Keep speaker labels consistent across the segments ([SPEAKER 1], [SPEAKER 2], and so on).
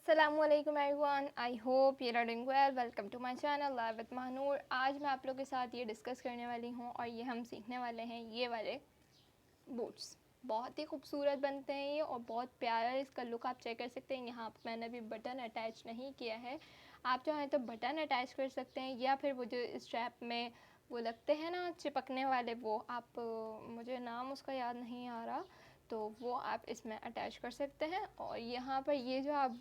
[SPEAKER 1] अस्सलामुअलैकुम everyone, I hope you are doing well. Welcome to my channel live with Mahanoor. आज मैं आप लोगों के साथ ये डिस्कस करने वाली हूँ और ये हम सीखने वाले हैं ये वाले बूट्स। बहुत ही खूबसूरत बनते हैं ये और बहुत प्यारा इसका लुक आप चेक कर सकते हैं। यहाँ पर मैंने अभी बटन अटैच नहीं किया है, आप चाहें तो बटन अटैच कर सकते हैं या फिर वो जो स्ट्रैप में वो लगते हैं ना चिपकने वाले, वो आप मुझे नाम उसका याद नहीं आ रहा, तो वो आप इसमें अटैच कर सकते हैं। और यहाँ पर ये जो आप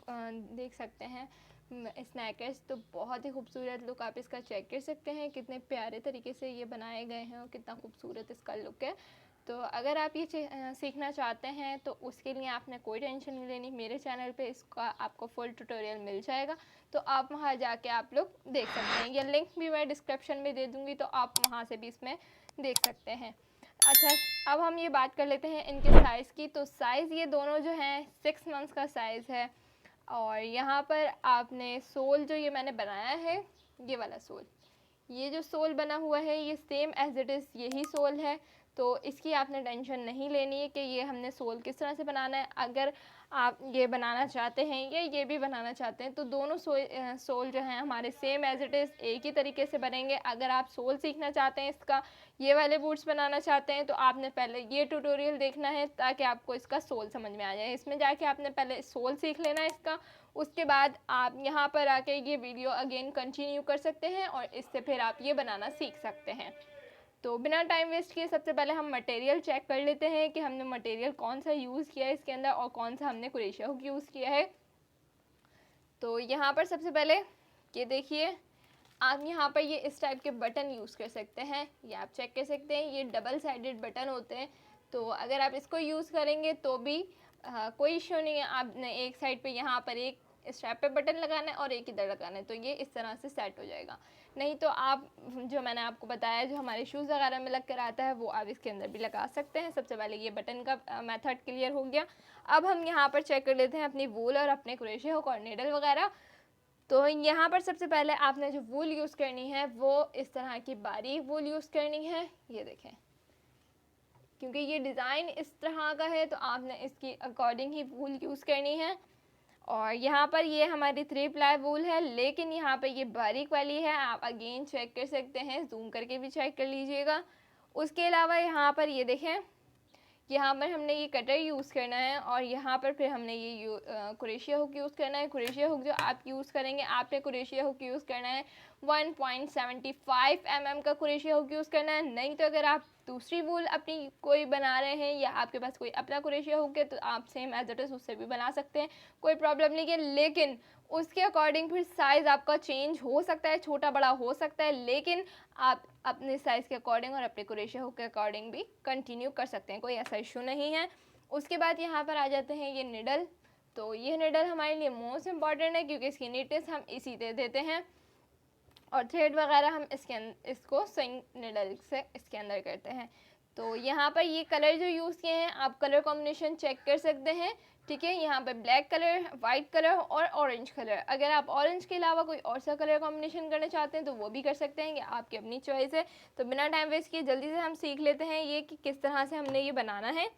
[SPEAKER 1] देख सकते हैं स्नैकर्स, तो बहुत ही खूबसूरत लुक आप इसका चेक कर सकते हैं। कितने प्यारे तरीके से ये बनाए गए हैं और कितना खूबसूरत इसका लुक है। तो अगर आप ये सीखना चाहते हैं तो उसके लिए आपने कोई टेंशन नहीं लेनी, मेरे चैनल पे इसका आपको फुल ट्यूटोरियल मिल जाएगा, तो आप वहाँ जाके आप लोग देख सकते हैं। ये लिंक भी मैं डिस्क्रिप्शन में दे दूँगी, तो आप वहाँ से भी इसमें देख सकते हैं। अच्छा, अब हम ये बात कर लेते हैं इनके साइज़ की। तो साइज़ ये दोनों जो हैं 6 मंथ्स का साइज़ है। और यहाँ पर आपने सोल जो ये मैंने बनाया है, ये वाला सोल, ये जो सोल बना हुआ है ये सेम एज इट इज़ यही सोल है, तो इसकी आपने टेंशन नहीं लेनी है कि ये हमने सोल किस तरह से बनाना है। अगर आप ये बनाना चाहते हैं या ये भी बनाना चाहते हैं तो दोनों सोल जो हैं हमारे सेम एज इट इज़ एक ही तरीके से बनेंगे। अगर आप सोल सीखना चाहते हैं इसका, ये वाले बूट्स बनाना चाहते हैं, तो आपने पहले ये ट्यूटोरियल देखना है ताकि आपको इसका सोल समझ में आ जाए। इसमें जाके आपने पहले सोल सीख लेना है इसका, उसके बाद आप यहाँ पर आके ये वीडियो अगेन कंटिन्यू कर सकते हैं और इससे फिर आप ये बनाना सीख सकते हैं। तो बिना टाइम वेस्ट किए सबसे पहले हम मटेरियल चेक कर लेते हैं कि हमने मटेरियल कौन सा यूज़ किया है इसके अंदर और कौन सा हमने क्रोशिया हुक यूज़ किया है। तो यहाँ पर सबसे पहले ये देखिए, आप यहाँ पर ये इस टाइप के बटन यूज़ कर सकते हैं, ये आप चेक कर सकते हैं, ये डबल साइडेड बटन होते हैं। तो अगर आप इसको यूज़ करेंगे तो भी कोई इशू नहीं है। आपने एक साइड पे यहाँ पर एक स्ट्रैप पे बटन लगाना है और एक इधर लगाना है, तो ये इस तरह से सेट हो जाएगा। नहीं तो आप जो मैंने आपको बताया जो हमारे शूज़ वगैरह में लग कर आता है वो आप इसके अंदर भी लगा सकते हैं। सबसे पहले ये बटन का मेथड क्लियर हो गया। अब हम यहाँ पर चेक कर लेते हैं अपनी वूल और अपने क्रोशिया हुक और नीडल वगैरह। तो यहाँ पर सबसे पहले आपने जो वूल यूज़ करनी है वो इस तरह की बारीक वूल यूज़ करनी है। ये देखें, क्योंकि ये डिज़ाइन इस तरह का है तो आपने इसकी अकॉर्डिंग ही वूल यूज़ करनी है। और यहाँ पर ये हमारी 3 प्लाई वूल है, लेकिन यहाँ पर ये बारीक वाली है, आप अगेन चेक कर सकते हैं, जूम करके भी चेक कर लीजिएगा। उसके अलावा यहाँ पर ये देखें, यहाँ पर हमने ये कटर यूज़ करना है और यहाँ पर फिर हमने ये क्रोशिया हुक यूज़ करना है। क्रोशिया हुक जो आप यूज़ करेंगे, आपने क्रोशिया हुक यूज़ करना है 1.75 mm का क्रोशिया हुक यूज़ करना है। नहीं तो अगर आप दूसरी वूल अपनी कोई बना रहे हैं या आपके पास कोई अपना क्रोशिया हुक है तो आप सेम एज इट इज़ उससे भी बना सकते हैं, कोई प्रॉब्लम नहीं है। लेकिन उसके अकॉर्डिंग फिर साइज़ आपका चेंज हो सकता है, छोटा बड़ा हो सकता है, लेकिन आप अपने साइज़ के अकॉर्डिंग और अपने क्रोशिया हुक के अकॉर्डिंग भी कंटिन्यू कर सकते हैं, कोई ऐसा इशू नहीं है। उसके बाद यहाँ पर आ जाते हैं ये निडल। तो ये निडल हमारे लिए मोस्ट इम्पॉर्टेंट है क्योंकि इसकी नीटनेस हम इसी दे देते हैं और थ्रेड वगैरह हम इसको स्विंग निडल से इसके अंदर करते हैं। तो यहाँ पर ये कलर जो यूज़ किए हैं आप कलर कॉम्बिनेशन चेक कर सकते हैं, ठीक है। यहाँ पर ब्लैक कलर, वाइट कलर और ऑरेंज कलर। अगर आप ऑरेंज के अलावा कोई और सा कलर कॉम्बिनेशन करना चाहते हैं तो वो भी कर सकते हैं, ये आपकी अपनी चॉइस है। तो बिना टाइम वेस्ट किए जल्दी से हम सीख लेते हैं ये कि किस तरह से हमने ये बनाना है।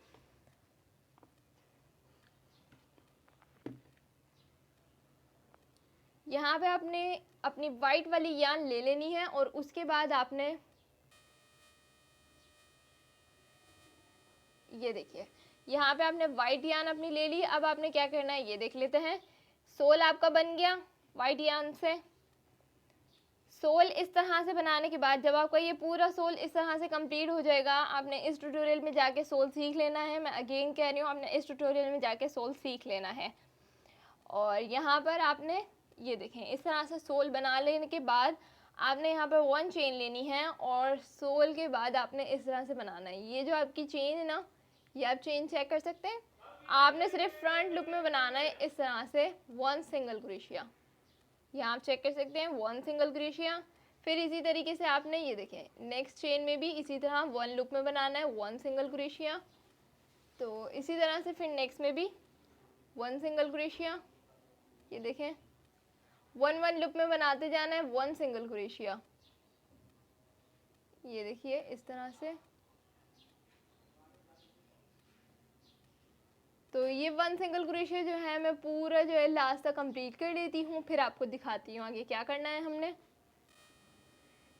[SPEAKER 1] यहाँ पे आपने अपनी वाइट वाली यान ले लेनी है और उसके बाद आपने ये देखिए, यहाँ पे आपने वाइट यान अपनी ले ली। अब आपने क्या करना है ये देख लेते हैं। सोल आपका बन गया वाइट यान से। सोल इस तरह से बनाने के बाद जब आपका ये पूरा सोल इस तरह से कंप्लीट हो जाएगा, आपने इस ट्यूटोरियल में जाके सोल सीख लेना है। मैं अगेन कह रही हूँ, आपने इस ट्यूटोरियल में जाके सोल सीख लेना है। और यहाँ पर आपने ये देखें इस तरह से सोल बना लेने के बाद आपने यहाँ पर 1 चेन लेनी है और सोल के बाद आपने इस तरह से बनाना है। ये जो आपकी चेन है ना, ये आप चेन चेक कर सकते हैं। आपने सिर्फ फ्रंट लुक में बनाना है इस तरह से 1 सिंगल क्रोशिया, यहाँ आप चेक कर सकते हैं 1 सिंगल क्रोशिया। फिर इसी तरीके से आपने ये देखें नेक्स्ट चेन में भी इसी तरह 1 लुक में बनाना है 1 सिंगल क्रोशिया। तो इसी तरह से फिर नेक्स्ट में भी 1 सिंगल क्रोशिया, ये देखें 1 लुक में बनाते जाना है 1 सिंगल क्रोशिया। ये देखिए इस तरह से तो ये 1 सिंगल क्रोशिया जो है मैं पूरा जो है लास्ट तक कंप्लीट कर लेती हूँ, फिर आपको दिखाती हूँ आगे क्या करना है हमने।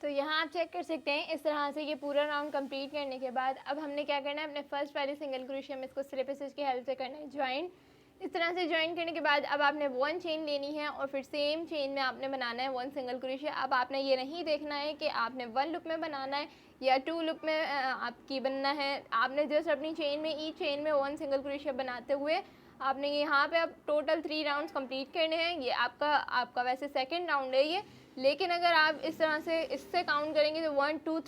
[SPEAKER 1] तो यहाँ आप चेक कर सकते हैं इस तरह से ये पूरा राउंड कंप्लीट करने के बाद अब हमने क्या करना है, अपने फर्स्ट वाले सिंगल क्रोशिया में इसको स्लिप स्टिच की हेल्प से करना है ज्वाइन। इस तरह से ज्वाइन करने के बाद अब आपने 1 चेन लेनी है और फिर सेम चेन में आपने बनाना है 1 सिंगल क्रोशिया। अब आपने ये नहीं देखना है कि आपने 1 लूप में बनाना है या 2 लूप में आपकी बनना है, आपने जस्ट अपनी चेन में ईच चेन में 1 सिंगल क्रोशिया बनाते हुए आपने यहाँ पे अब टोटल 3 राउंड्स कंप्लीट करने हैं। ये आपका वैसे सेकंड राउंड है ये, लेकिन अगर आप इस तरह से इससे काउंट करेंगे तो 1 2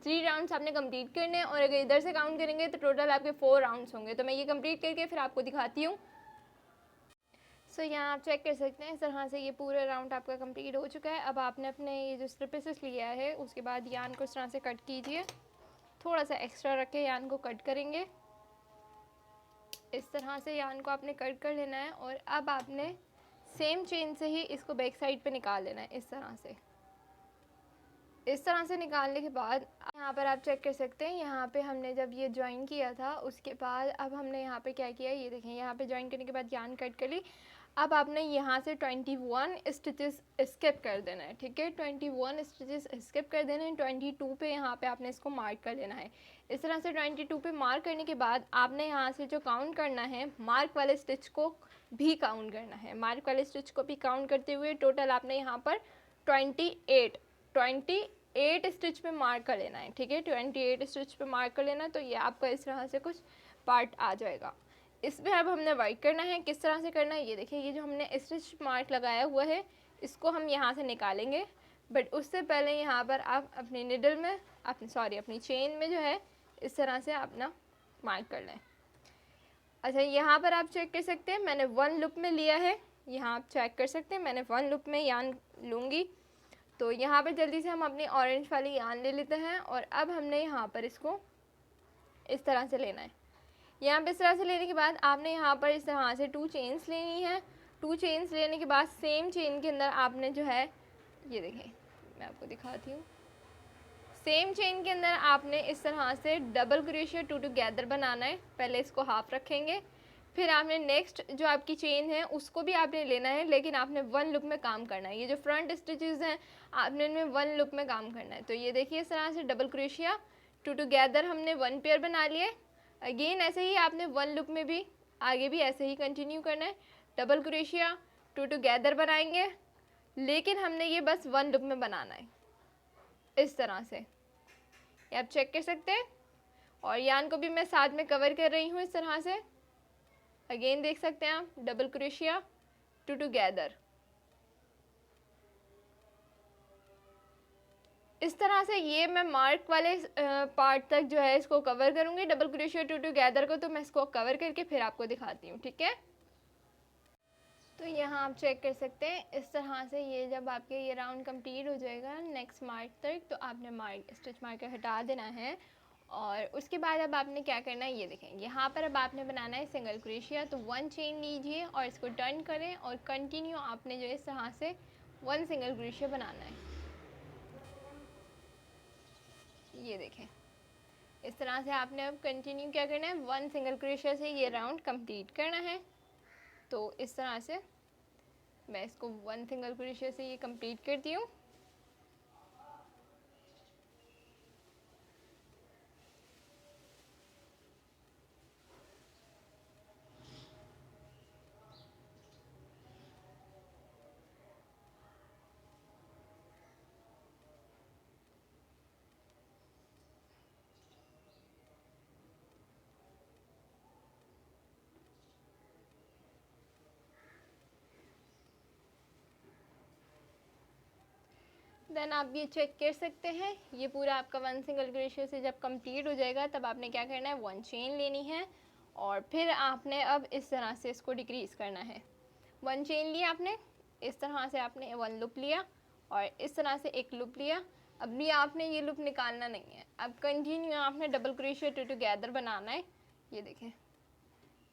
[SPEAKER 1] 3 राउंड्स आपने कंप्लीट करने हैं, और अगर इधर से काउंट करेंगे तो टोटल आपके 4 राउंड्स होंगे। तो मैं ये कंप्लीट करके फिर आपको दिखाती हूँ। सो यहाँ आप चेक कर सकते हैं इस तरह से ये पूरा राउंड आपका कंप्लीट हो चुका है। अब आपने अपने ये जो स्ट्रिप स्टिच लिया है उसके बाद यान को इस तरह से कट कीजिए, थोड़ा सा एक्स्ट्रा रख के यान को कट करेंगे। इस तरह से यान को आपने कट कर लेना है और अब आपने सेम चेन से ही इसको बैक साइड पे निकाल लेना है। इस तरह से निकालने के बाद यहाँ पर आप चेक कर सकते हैं, यहाँ पे हमने जब ये ज्वाइन किया था उसके बाद अब हमने यहाँ पे क्या किया, ये देखें यहाँ पे ज्वाइन करने के बाद यान कट कर ली। अब आपने यहाँ से 21 स्टिचेस स्किप कर देना है, ठीक है, 21 स्टिचेस स्किप कर देना है। 22 पे यहाँ पे आपने इसको मार्क कर लेना है। इस तरह से 22 पे मार्क करने के बाद आपने यहाँ से जो काउंट करना है मार्क वाले स्टिच को भी काउंट करना है। मार्क वाले स्टिच को भी काउंट करते हुए टोटल आपने यहाँ पर 28 स्टिच पे मार्क कर लेना है, ठीक है, 28 स्टिच पे मार्क कर लेना। तो ये आपका इस तरह से कुछ पार्ट आ जाएगा। इसमें अब हमने वर्क करना है, किस तरह से करना है ये देखिए। ये जो हमने स्टिच मार्क लगाया हुआ है इसको हम यहाँ से निकालेंगे, बट उससे पहले यहाँ पर आप अपनी निडल में अपनी चेन में जो है इस तरह से अपना मार्क कर लें। अच्छा, यहाँ पर आप चेक कर सकते हैं मैंने 1 लूप में लिया है, यहाँ आप चेक कर सकते हैं मैंने 1 लूप में यान लूँगी। तो यहाँ पर जल्दी से हम अपनी ऑरेंज वाली यान ले लेते हैं और अब हमने यहाँ पर इसको इस तरह से लेना है। यहाँ पे इस तरह से लेने के बाद आपने यहाँ पर इस तरह से 2 चेन्स लेनी है। 2 चेन्स लेने के बाद सेम चेन के अंदर आपने जो है ये देखें, मैं आपको दिखाती हूँ, सेम चेन के अंदर आपने इस तरह से डबल क्रोशिया 2 टुगेदर बनाना है। पहले इसको हाफ रखेंगे, फिर आपने नेक्स्ट जो आपकी चेन है उसको भी आपने लेना है, लेकिन आपने 1 लूप में काम करना है। ये जो फ्रंट स्टिचेस हैं आपने इनमें 1 लूप में काम करना है। तो ये देखिए इस तरह से डबल क्रोशिया 2 टुगेदर हमने 1 पेयर बना लिए। अगेन ऐसे ही आपने 1 लूप में भी आगे भी ऐसे ही कंटिन्यू करना है, डबल क्रोशिया 2 टुगेदर बनाएंगे, लेकिन हमने ये बस 1 लूप में बनाना है इस तरह से। ये आप चेक कर सकते हैं, और यान को भी मैं साथ में कवर कर रही हूँ इस तरह से। अगेन देख सकते हैं आप, डबल क्रोशिया 2 टुगेदर। इस तरह से ये मैं मार्क वाले पार्ट तक जो है इसको कवर करूँगी, डबल क्रोशिया 2 टुगेदर को। तो मैं इसको कवर करके फिर आपको दिखाती हूँ, ठीक है। तो यहाँ आप चेक कर सकते हैं इस तरह से ये जब आपके ये राउंड कंप्लीट हो जाएगा नेक्स्ट मार्क तक, तो आपने स्टिच मार्कर हटा देना है। और उसके बाद अब आपने क्या करना है ये देखें, यहाँ पर अब आपने बनाना है सिंगल क्रोशिया। तो 1 चेन लीजिए और इसको टर्न करें और कंटिन्यू आपने जो इस तरह से 1 सिंगल क्रोशिया बनाना है। ये देखें इस तरह से आपने अब कंटिन्यू क्या करना है, 1 सिंगल क्रोशिया से ये राउंड कंप्लीट करना है। तो इस तरह से मैं इसको 1 सिंगल क्रोशिया से ये कंप्लीट करती हूँ। देन आप ये चेक कर सकते हैं ये पूरा आपका 1 सिंगल क्रोशिया से जब कंप्लीट हो जाएगा तब आपने क्या करना है, 1 चेन लेनी है और फिर आपने अब इस तरह से इसको डिक्रीज़ करना है। 1 चेन लिया आपने, इस तरह से आपने 1 लूप लिया और इस तरह से एक लूप लिया। अब भी आपने ये लूप निकालना नहीं है, अब कंटिन्यू आपने डबल क्रोशिया 2 टुगेदर बनाना है। ये देखें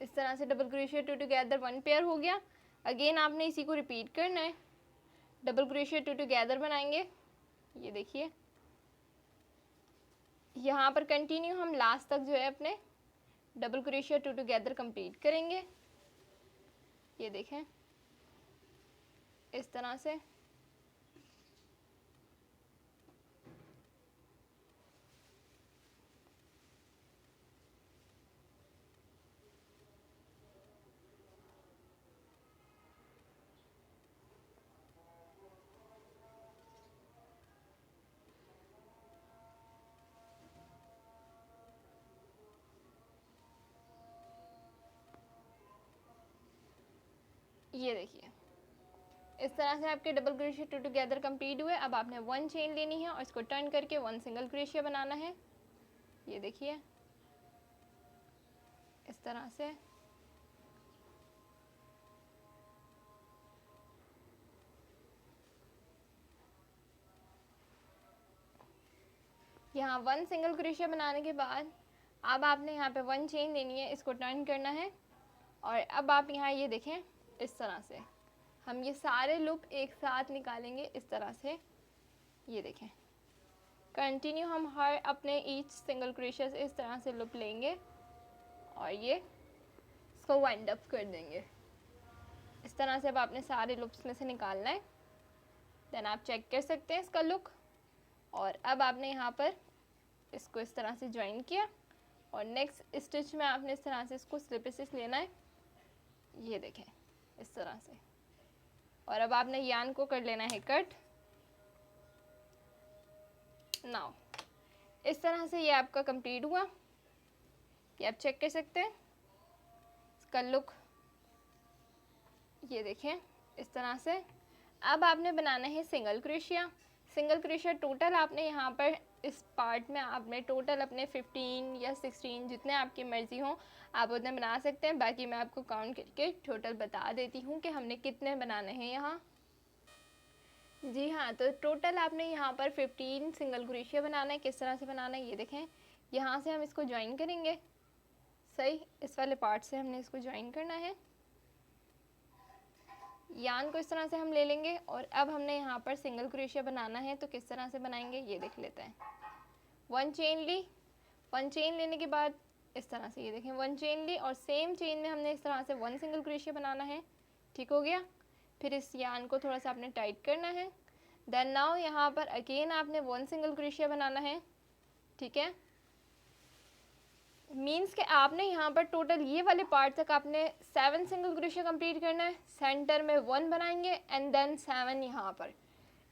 [SPEAKER 1] इस तरह से डबल क्रोशिया 2 टुगेदर 1 पेयर हो गया। अगेन आपने इसी को रिपीट करना है, डबल क्रोशिया 2 टुगेदर बनाएंगे। ये देखिए यहाँ पर कंटिन्यू हम लास्ट तक जो है अपने double crochet to together complete करेंगे। ये देखें इस तरह से। ये देखिए इस तरह से आपके double crochet to together complete हुए। अब आपने 1 चेन लेनी है और इसको टर्न करके 1 सिंगल क्रोशिया बनाना है। ये देखिए इस तरह से। यहाँ 1 सिंगल क्रोशिया बनाने के बाद अब आपने यहाँ पे 1 चेन लेनी है, इसको टर्न करना है और अब आप यहाँ ये देखें इस तरह से हम ये सारे लूप एक साथ निकालेंगे इस तरह से। ये देखें कंटिन्यू हम हर अपने ईच सिंगल क्रोशिया से इस तरह से लूप लेंगे और ये इसको वाइंड अप कर देंगे इस तरह से। अब आपने सारे लूप्स में से निकालना है, देन आप चेक कर सकते हैं इसका लुक। और अब आपने यहाँ पर इसको इस तरह से ज्वाइन किया और नेक्स्ट स्टिच में आपने इस तरह से इसको स्लिप स्टिच लेना है। ये देखें इस तरह से। और अब आपने यान को कर लेना है कट। नाउ इस तरह से ये आपका कंप्लीट हुआ। ये आप चेक कर सकते हैं इसका लुक। ये देखें इस तरह से। अब आपने बनाना है single crochet. Single crochet total आपने यहाँ पर इस पार्ट में आपने टोटल अपने 15 या 16 जितने आपकी मर्ज़ी हो आप उतने बना सकते हैं। बाकी मैं आपको काउंट करके टोटल बता देती हूँ कि हमने कितने बनाने हैं यहाँ। जी हाँ, तो टोटल आपने यहाँ पर 15 सिंगल क्रोशिया बनाना है। किस तरह से बनाना है ये देखें। यहाँ से हम इसको ज्वाइन करेंगे, सही इस वाले पार्ट से हमने इसको ज्वाइन करना है। यान को इस तरह से हम ले लेंगे और अब हमने यहाँ पर सिंगल क्रोशिया बनाना है। तो किस तरह से बनाएंगे ये देख लेते हैं। 1 चेन ली, 1 चेन लेने के बाद इस तरह से ये देखें 1 चेन ली और सेम चेन में हमने इस तरह से 1 सिंगल क्रोशिया बनाना है। ठीक हो गया। फिर इस यान को थोड़ा सा आपने टाइट करना है। देन नाउ यहाँ पर अगेन आपने 1 सिंगल क्रोशिया बनाना है। ठीक है, मीन्स कि आपने यहाँ पर टोटल ये वाले पार्ट तक आपने 7 सिंगल क्रोशिया कंप्लीट करना है। सेंटर में 1 बनाएंगे एंड देन 7 यहाँ पर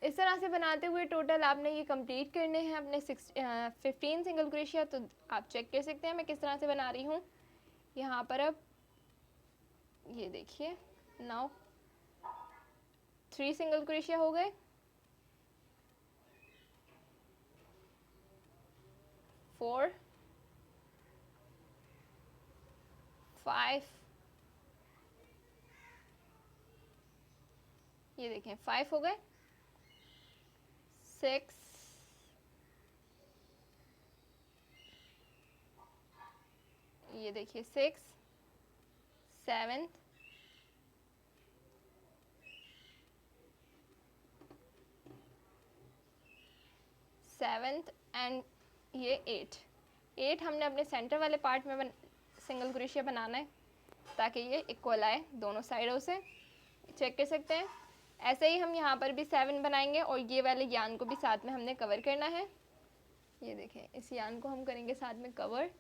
[SPEAKER 1] इस तरह से बनाते हुए टोटल आपने ये कंप्लीट करने हैं अपने 15 सिंगल क्रोशिया। तो आप चेक कर सकते हैं मैं किस तरह से बना रही हूँ यहाँ पर। अब ये देखिए नाउ 3 सिंगल क्रोशिया हो गए, 4 5, ये देखें 5 हो गए, 6, ये देखिए 6, 7, 7 एंड ये 8 हमने अपने सेंटर वाले पार्ट में सिंगल क्रोशिया बनाना है ताकि ये इक्वल आए दोनों साइडों से। चेक कर सकते हैं। ऐसे ही हम यहाँ पर भी 7 बनाएंगे और ये वाले यान को भी साथ में हमने कवर करना है। ये देखें इस यान को हम करेंगे साथ में कवर।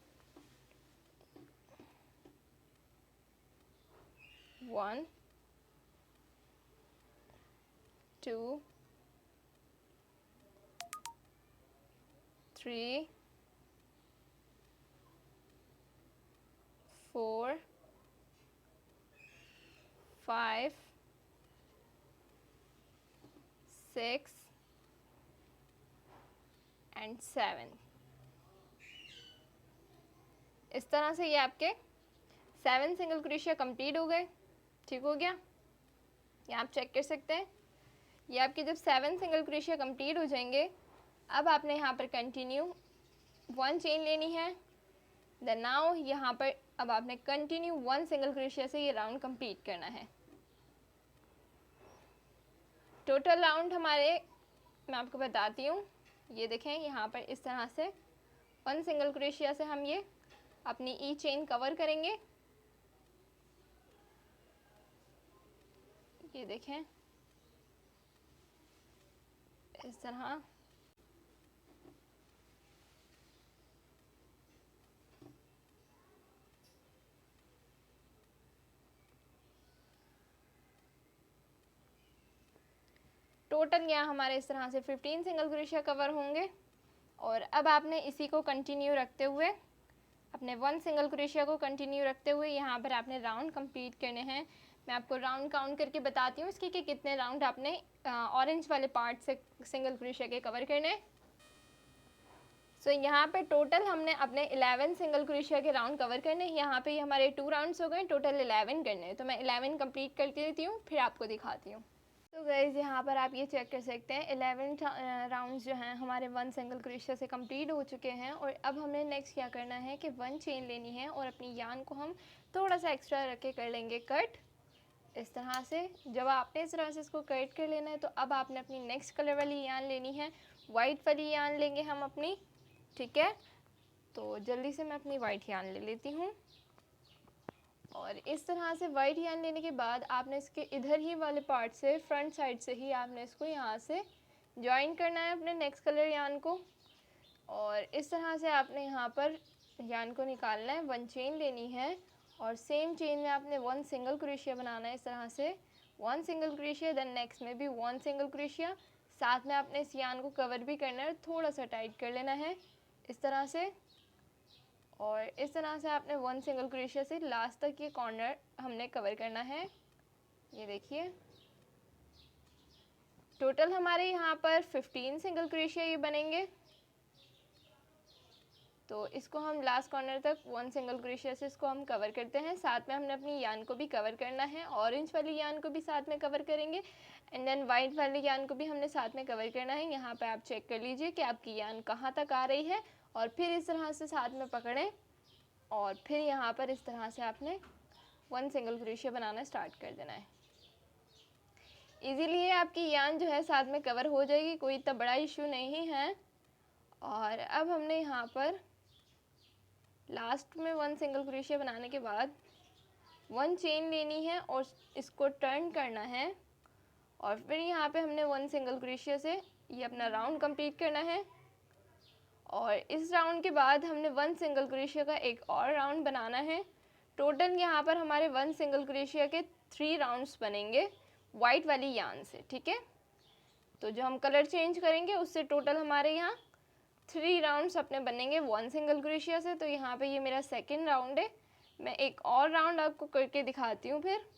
[SPEAKER 1] 1 2 3 4 5 6 एंड 7। इस तरह से ये आपके 7 सिंगल क्रोशिया कंप्लीट हो गए। ठीक हो गया। ये आप चेक कर सकते हैं। ये आपके जब 7 सिंगल क्रोशिया कंप्लीट हो जाएंगे अब आपने यहाँ पर कंटिन्यू 1 चेन लेनी है। देन नाउ यहाँ पर अब आपने कंटिन्यू 1 सिंगल क्रोशिया से ये राउंड कंप्लीट करना है। टोटल राउंड हमारे मैं आपको बताती हूँ। ये देखें यहाँ पर इस तरह से 1 सिंगल क्रोशिया से हम ये अपनी ई चेन कवर करेंगे। ये देखें इस तरह। टोटल यहाँ हमारे इस तरह से 15 सिंगल क्रोशिया कवर होंगे। और अब आपने इसी को कंटिन्यू रखते हुए, अपने 1 सिंगल क्रोशिया को कंटिन्यू रखते हुए यहाँ पर आपने राउंड कंप्लीट करने हैं। मैं आपको राउंड काउंट करके बताती हूँ इसके कि कितने राउंड आपने ऑरेंज वाले पार्ट से सिंगल क्रोशिया के कवर करने। सो यहाँ पे टोटल हमने अपने 11 सिंगल क्रोशिया के राउंड कवर करने। यहाँ पे हमारे 2 राउंड्स हो गए, टोटल 11 करने। तो मैं 11 कंप्लीट करके देती हूँ, फिर आपको दिखाती हूँ। तो गाइस यहाँ पर आप ये चेक कर सकते हैं 11 राउंड्स जो हैं हमारे 1 सिंगल क्रोशिया से कंप्लीट हो चुके हैं। और अब हमें नेक्स्ट क्या करना है कि 1 चेन लेनी है और अपनी यान को हम थोड़ा सा एक्स्ट्रा रख के कर लेंगे कट इस तरह से। जब आपने इस तरह से इसको कट कर लेना है तो अब आपने अपनी नेक्स्ट कलर वाली यान लेनी है। वाइट वाली यान लेंगे हम अपनी, ठीक है। तो जल्दी से मैं अपनी वाइट यान ले लेती हूँ। और इस तरह से वाइट यान लेने के बाद आपने इसके इधर ही वाले पार्ट से, फ्रंट साइड से ही आपने इसको यहाँ से ज्वाइन करना है अपने नेक्स्ट कलर यान को। और इस तरह से आपने यहाँ पर यान को निकालना है। 1 चेन लेनी है और सेम चेन में आपने 1 सिंगल क्रोशिया बनाना है इस तरह से। 1 सिंगल क्रोशिया, देन नेक्स्ट में भी 1 सिंगल क्रोशिया। साथ में आपने इस यान को कवर भी करना है, थोड़ा सा टाइट कर लेना है इस तरह से। और इस तरह से आपने 1 सिंगल क्रोशिया से लास्ट तक ये कॉर्नर हमने कवर करना है। ये देखिए टोटल हमारे यहाँ पर 15 सिंगल क्रोशिया ये बनेंगे। तो इसको हम लास्ट कॉर्नर तक 1 सिंगल क्रोशिया से इसको हम कवर करते हैं। साथ में हमने अपनी यान को भी कवर करना है, ऑरेंज वाली यान को भी साथ में कवर करेंगे एंड देन वाइट वाली यान को भी हमने साथ में कवर करना है। यहाँ पे आप चेक कर लीजिए कि आपकी यान कहाँ तक आ रही है और फिर इस तरह से साथ में पकड़ें और फिर यहाँ पर इस तरह से आपने 1 सिंगल क्रोशिया बनाना स्टार्ट कर देना है। इजीली आपकी यान जो है साथ में कवर हो जाएगी, कोई इतना बड़ा इशू नहीं है। और अब हमने यहाँ पर लास्ट में 1 सिंगल क्रोशिया बनाने के बाद 1 चेन लेनी है और इसको टर्न करना है। और फिर यहाँ पे हमने 1 सिंगल क्रोशिया से ये अपना राउंड कंप्लीट करना है। और इस राउंड के बाद हमने 1 सिंगल क्रोशिया का एक और राउंड बनाना है। टोटल यहाँ पर हमारे 1 सिंगल क्रोशिया के 3 राउंड्स बनेंगे वाइट वाली यान से, ठीक है। तो जो हम कलर चेंज करेंगे उससे टोटल हमारे यहाँ 3 राउंड्स अपने बनेंगे 1 सिंगल क्रोशिया से। तो यहाँ पे ये मेरा सेकंड राउंड है। मैं एक और राउंड आपको करके दिखाती हूँ फिर।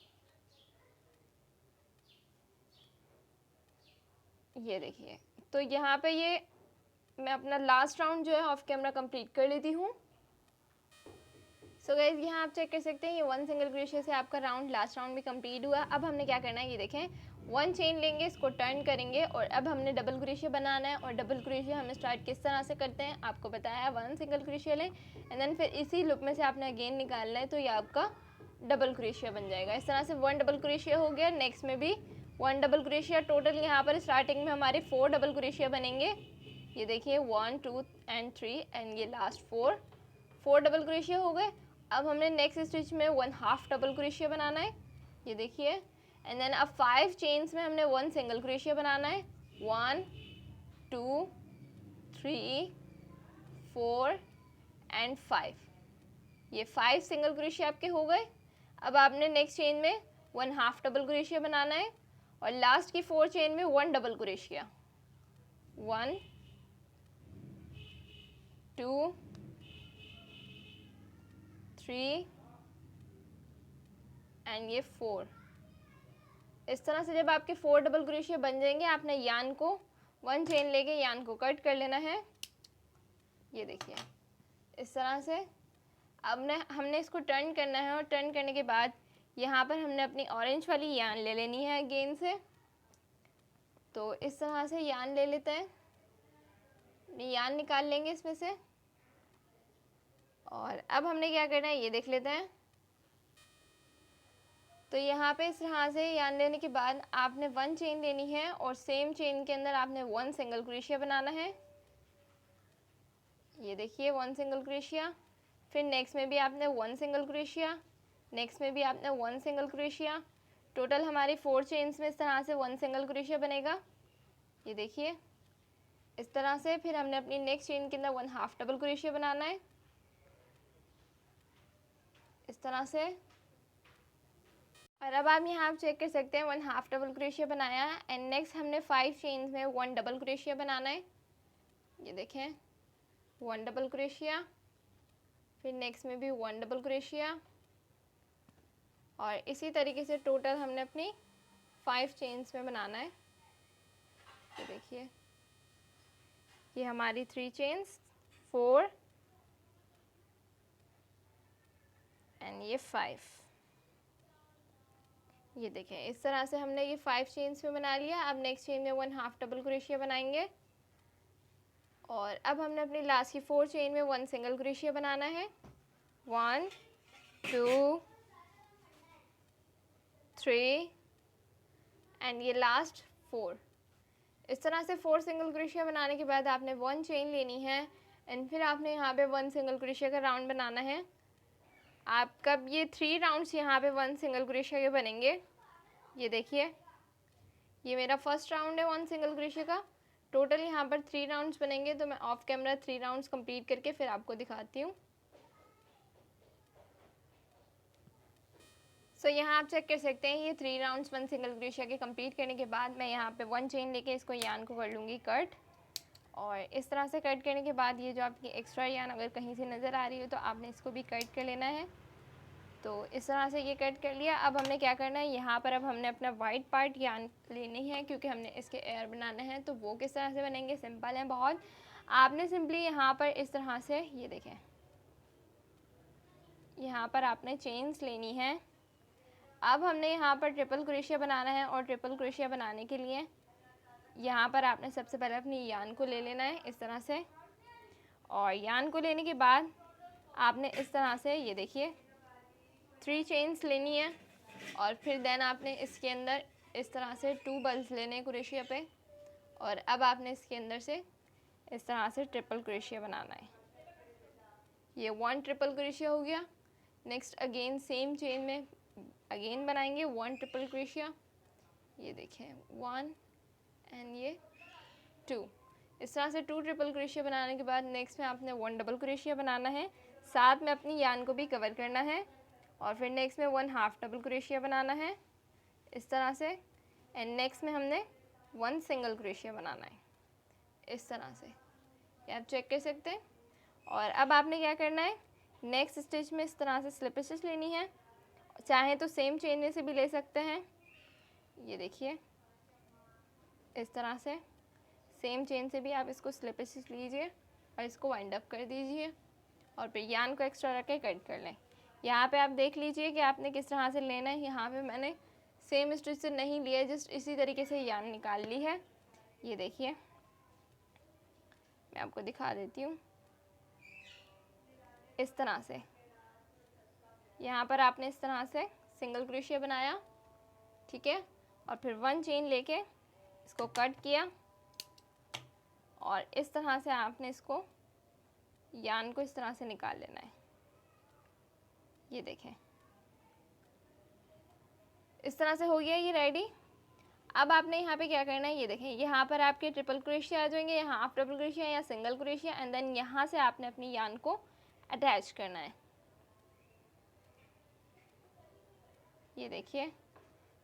[SPEAKER 1] ये देखिए तो यहाँ पे ये मैं अपना लास्ट राउंड जो है ऑफ कैमरा कंप्लीट कर लेती हूँ। सो गाइस यहाँ आप चेक कर सकते हैं ये 1 सिंगल क्रोशिया से आपका राउंड, लास्ट राउंड भी कंप्लीट हुआ। अब हमने क्या करना है ये देखें, 1 चेन लेंगे, इसको टर्न करेंगे और अब हमने डबल क्रोशिया बनाना है। और डबल क्रोशिया हमें स्टार्ट किस तरह से करते हैं आपको बताया। 1 सिंगल क्रोशिया लें एंड देन फिर इसी लूप में से आपने अगेन निकालना है, तो ये आपका डबल क्रोशिया बन जाएगा। इस तरह से 1 डबल क्रोशिया हो गया, नेक्स्ट में भी 1 डबल क्रोशिया। टोटल यहाँ पर स्टार्टिंग में हमारे 4 डबल क्रोशिया बनेंगे। ये देखिए 1 2 एंड 3 एंड ये लास्ट 4 डबल क्रोशिया हो गए। अब हमने नेक्स्ट स्टिच में 1/2 डबल क्रोशिया बनाना है, ये देखिए। एंड देन अब 5 चेन्स में हमने 1 सिंगल क्रोशिया बनाना है। 1 2 3 4 एंड 5, ये 5 सिंगल क्रोशिया आपके हो गए। अब आपने नेक्स्ट चेन में 1/2 डबल क्रोशिया बनाना है और लास्ट की 4 चेन में 1 डबल क्रोशिया। 1 2 3 एंड ये 4। इस तरह से जब आपके 4 डबल क्रोशिया बन जाएंगे आपने यान को 1 चेन लेके यान को कट कर लेना है। ये देखिए इस तरह से। अब हमने इसको टर्न करना है और टर्न करने के बाद यहाँ पर हमने अपनी ऑरेंज वाली यान ले लेनी है अगेन से। तो इस तरह से यान ले लेते हैं, यान निकाल लेंगे इसमें से। और अब हमने क्या करना है ये देख लेते हैं। तो यहाँ पे इस तरह से यान लेने के बाद आपने 1 चेन लेनी है और सेम चेन के अंदर आपने 1 सिंगल क्रोशिया बनाना है। ये देखिए 1 सिंगल क्रोशिया। फिर नेक्स्ट में भी आपने 1 सिंगल क्रोशिया, नेक्स्ट में भी आपने 1 सिंगल क्रोशिया। टोटल हमारी 4 चेन्स में इस तरह से 1 सिंगल क्रोशिया बनेगा, ये देखिए इस तरह से। फिर हमने अपनी नेक्स्ट चेन के अंदर 1 हाफ डबल क्रोशिया बनाना है इस तरह से। और अब आप यहाँ आप चेक कर सकते हैं 1 हाफ डबल क्रोशिया बनाया है। एंड नेक्स्ट हमने 5 चेन्स में 1 डबल क्रोशिया बनाना है, ये देखें 1 डबल क्रोशिया। फिर नेक्स्ट में भी 1 डबल क्रोशिया, और इसी तरीके से टोटल हमने अपनी 5 चेन्स में बनाना है। ये देखिए ये हमारी 3 चेन्स, 4 एंड ये 5, ये देखें इस तरह से हमने ये 5 चेन्स में बना लिया। अब नेक्स्ट चेन में 1 हाफ डबल क्रोशिया बनाएंगे, और अब हमने अपनी लास्ट की 4 चेन में 1 सिंगल क्रोशिया बनाना है। 1 2 3 एंड ये लास्ट 4। इस तरह से 4 सिंगल क्रोशिया बनाने के बाद आपने 1 चेन लेनी है, एंड फिर आपने यहाँ पे 1 सिंगल क्रोशिया का राउंड बनाना है। आपका ये 3 राउंड्स यहाँ पे 1 सिंगल क्रोशिया के बनेंगे। ये देखिए ये मेरा फर्स्ट राउंड है 1 सिंगल क्रोशिया का। टोटल यहाँ पर 3 राउंड्स बनेंगे, तो मैं ऑफ कैमरा 3 राउंड्स कंप्लीट करके फिर आपको दिखाती हूँ। सो यहाँ आप चेक कर सकते हैं ये 3 राउंड्स 1 सिंगल क्रोशिया के कंप्लीट करने के बाद मैं यहाँ पे 1 चेन लेके इसको यान को कर लूँगी कट। और इस तरह से कट करने के बाद ये जो आपकी एक्स्ट्रा यान अगर कहीं से नज़र आ रही हो तो आपने इसको भी कट कर लेना है। तो इस तरह से ये कट कर लिया। अब हमने क्या करना है, यहाँ पर अब हमने अपना वाइट पार्ट यान लेनी है, क्योंकि हमने इसके एयर बनाना है। तो वो किस तरह से बनेंगे, सिंपल है बहुत। आपने सिंपली यहाँ पर इस तरह से ये देखें, यहाँ पर आपने चेन्स लेनी है। अब हमने यहाँ पर ट्रिपल क्रोशिया बनाना है, और ट्रिपल क्रोशिया बनाने के लिए यहाँ पर आपने सबसे पहले अपनी यान को ले लेना है इस तरह से। और यान को लेने के बाद आपने इस तरह से ये देखिए 3 चेन्स लेनी है, और फिर देन आपने इसके अंदर इस तरह से 2 बल्स लेने हैं क्रोशिया पे। और अब आपने इसके अंदर से इस तरह से ट्रिपल क्रोशिया बनाना है। ये 1 ट्रिपल क्रोशिया हो गया। नेक्स्ट अगेन सेम चेन में अगेन बनाएंगे 1 ट्रिपल क्रोशिया, ये देखें 1 एंड ये 2। इस तरह से 2 ट्रिपल क्रोशिया बनाने के बाद नेक्स्ट में आपने 1 डबल क्रोशिया बनाना है, साथ में अपनी यान को भी कवर करना है। और फिर नेक्स्ट में 1 हाफ डबल क्रोशिया बनाना है इस तरह से। एंड नेक्स्ट में हमने 1 सिंगल क्रोशिया बनाना है इस तरह से, ये आप चेक कर सकते हैं। और अब आपने क्या करना है, नेक्स्ट स्टिच में इस तरह से स्लिप स्टिच लेनी है, चाहे तो सेम चेन में से भी ले सकते हैं। ये देखिए इस तरह से सेम चेन से भी आप इसको स्लिप स्टिच लीजिए और इसको वाइंड अप कर दीजिए, और फिर यान को एक्स्ट्रा रख के कट कर लें। यहाँ पे आप देख लीजिए कि आपने किस तरह से लेना है। यहाँ पे मैंने सेम स्टिच से नहीं लिया, जस्ट इसी तरीके से यान निकाल ली है। ये देखिए मैं आपको दिखा देती हूँ इस तरह से। यहाँ पर आपने इस तरह से सिंगल क्रोशिया बनाया, ठीक है, और फिर 1 चेन लेके इसको कट किया, और इस तरह से आपने इसको यान को इस तरह से निकाल लेना है। ये देखें इस तरह से हो गया ये रेडी। अब आपने यहाँ पे क्या करना है, ये देखें यहाँ पर आपके ट्रिपल क्रोशिया आ जाएंगे, यहाँ हाफ ट्रिपल क्रोशिया या सिंगल क्रोशिया, एंड देन यहाँ से आपने अपनी यान को अटैच करना है। ये देखिए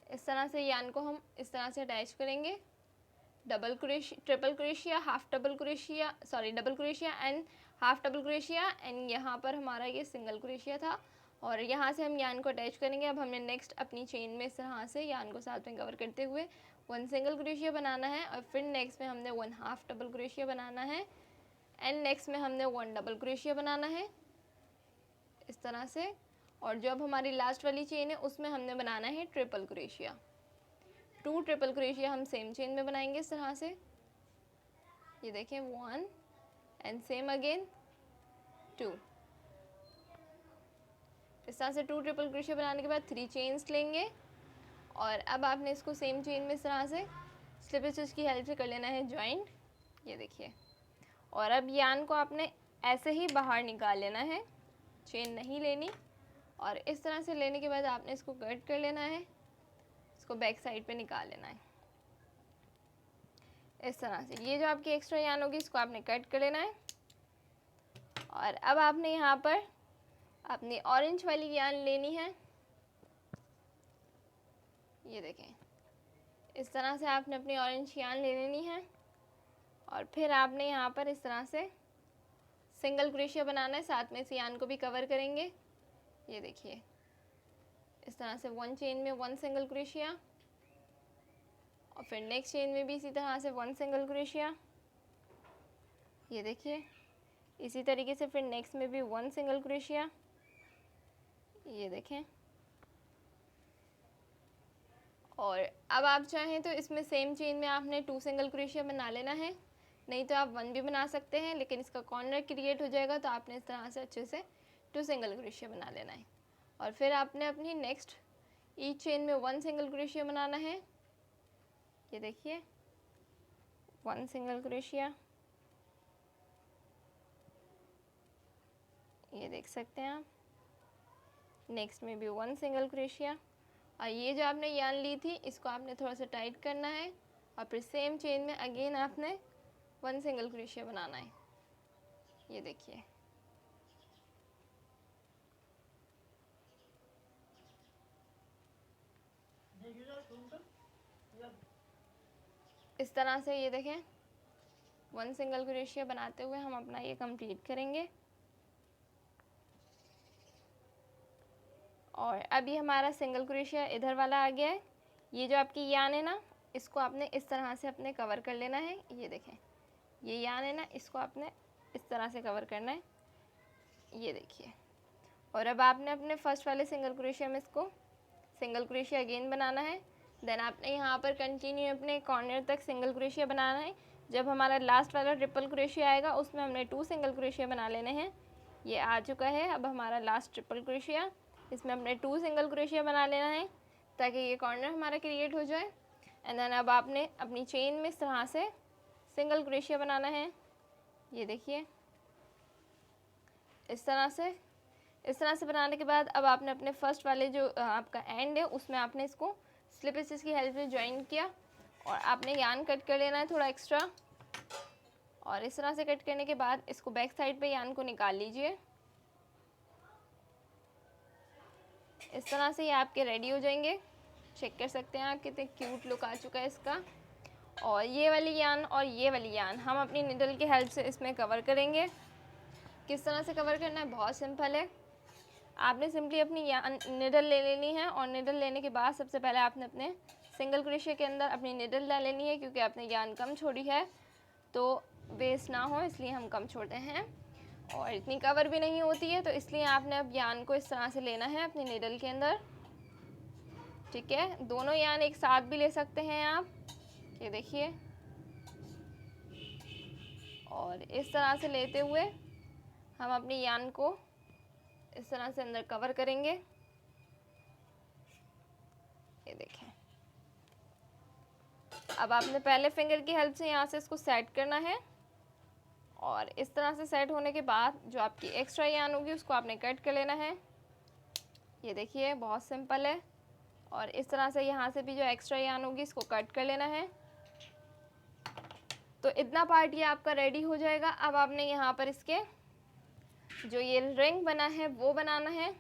[SPEAKER 1] इस तरह से यान को हम इस तरह से अटैच करेंगे। Double crochet, triple crochet, half double crochet, sorry double crochet and half double crochet, and यहाँ पर हमारा ये सिंगल क्रोशिया था, और यहाँ से हम यान को अटैच करेंगे। अब हमने नेक्स्ट अपनी चेन में इस तरह से यान को साथ में कवर करते हुए 1 सिंगल क्रोशिया बनाना है, और फिर नेक्स्ट में हमने 1 हाफ डबल क्रोशिया बनाना है, एंड नेक्स्ट में हमने 1 डबल क्रोशिया बनाना है इस तरह से। और जो अब हमारी लास्ट वाली चेन है उसमें हमने बनाना है ट्रिपल क्रोशिया। 2 ट्रिपल क्रोशिया हम सेम चेन में बनाएंगे इस तरह से। ये देखें 1 एंड सेम अगेन 2। इस तरह से 2 ट्रिपल क्रोशिया बनाने के बाद 3 चेन्स लेंगे, और अब आपने इसको सेम चेन में इस तरह से स्लिप स्टिच की हेल्प से कर लेना है जॉइंट। ये देखिए, और अब यान को आपने ऐसे ही बाहर निकाल लेना है चेन नहीं लेनी। और इस तरह से लेने के बाद आपने इसको कट कर लेना है, इसको बैक साइड पे निकाल लेना है इस तरह से। ये जो आपकी एक्स्ट्रा यान होगी इसको आपने कट कर लेना है। और अब आपने यहाँ पर अपनी ऑरेंज वाली यान लेनी है, ये देखें इस तरह से आपने अपनी ऑरेंज यान ले लेनी है। और फिर आपने यहाँ पर इस तरह से सिंगल क्रोशिया बनाना है, साथ में इस यान को भी कवर करेंगे। ये देखिए इस तरह से 1 चेन में 1 सिंगल क्रोशिया, और फिर नेक्स्ट चेन में भी इसी तरह से 1 सिंगल क्रोशिया। ये देखिए इसी तरीके से फिर नेक्स्ट में भी 1 सिंगल क्रोशिया। ये देखें। और अब आप चाहें तो इसमें सेम चेन में आपने 2 सिंगल क्रोशिया बना लेना है, नहीं तो आप 1 भी बना सकते हैं, लेकिन इसका कॉर्नर क्रिएट हो जाएगा तो आपने इस तरह से अच्छे से 2 सिंगल क्रोशिया बना लेना है। और फिर आपने अपनी नेक्स्ट ईच चेन में 1 सिंगल क्रोशिया बनाना है। ये देखिए 1 सिंगल क्रोशिया, ये देख सकते हैं आप। नेक्स्ट में भी 1 सिंगल क्रोशिया। और ये जो आपने यान ली थी इसको आपने थोड़ा सा टाइट करना है, और फिर सेम चेन में अगेन आपने 1 सिंगल क्रोशिया बनाना है। ये देखिए इस तरह से। ये देखें 1 सिंगल क्रोशिया बनाते हुए हम अपना ये कंप्लीट करेंगे। और अभी हमारा सिंगल क्रोशिया इधर वाला आ गया है। ये जो आपकी यान है ना इसको आपने इस तरह से अपने कवर कर लेना है। ये देखें ये यान है ना इसको आपने इस तरह से कवर करना है, ये देखिए। और अब आपने अपने फर्स्ट वाले सिंगल क्रोशिया में इसको सिंगल क्रोशिया अगेन बनाना है। देन आपने यहाँ पर कंटिन्यू अपने कॉर्नर तक सिंगल क्रोशिया बनाना है। जब हमारा लास्ट वाला ट्रिपल क्रोशिया आएगा उसमें हमने 2 सिंगल क्रोशिया बना लेने हैं। ये आ चुका है अब हमारा लास्ट ट्रिपल क्रोशिया, इसमें हमने 2 सिंगल क्रोशिया बना लेना है ताकि ये कॉर्नर हमारा क्रिएट हो जाए। एंड देन अब आपने अपनी चेन में इस तरह से सिंगल क्रोशिया बनाना है। ये देखिए इस तरह से बनाने के बाद अब आपने अपने फर्स्ट वाले जो आपका एंड है उसमें आपने इसको स्लिप स्टिच की हेल्प से ज्वाइन किया, और आपने यान कट कर लेना है थोड़ा एक्स्ट्रा। और इस तरह से कट करने के बाद इसको बैक साइड पे यान को निकाल लीजिए। इस तरह से ये आपके रेडी हो जाएंगे। चेक कर सकते हैं आप कितने क्यूट लुक आ चुका है इसका। और ये वाली यान और ये वाली यान हम अपनी निडल की हेल्प से इसमें कवर करेंगे। किस तरह से कवर करना है, बहुत सिंपल है। आपने सिंपली अपनी यान निडल ले लेनी है, और निडल लेने के बाद सबसे पहले आपने अपने सिंगल क्रोशिया के अंदर अपनी निडल डाल लेनी है, क्योंकि आपने यान कम छोड़ी है तो वेस्ट ना हो इसलिए हम कम छोड़ते हैं, और इतनी कवर भी नहीं होती है तो इसलिए आपने अब यान को इस तरह से लेना है अपनी निडल के अंदर। ठीक है, दोनों यान एक साथ भी ले सकते हैं आप, ये देखिए। और इस तरह से लेते हुए हम अपनी यान को इस तरह से अंदर कवर करेंगे। ये देखें अब आपने पहले फिंगर की हेल्प से यहाँ से इसको सेट करना है, और इस तरह से सेट होने के बाद जो आपकी एक्स्ट्रा यान होगी उसको आपने कट कर लेना है। ये देखिए बहुत सिंपल है। और इस तरह से यहाँ से भी जो एक्स्ट्रा यान होगी इसको कट कर लेना है। तो इतना पार्ट ये आपका रेडी हो जाएगा। अब आपने यहाँ पर इसके जो ये रिंग बना है वो बनाना है।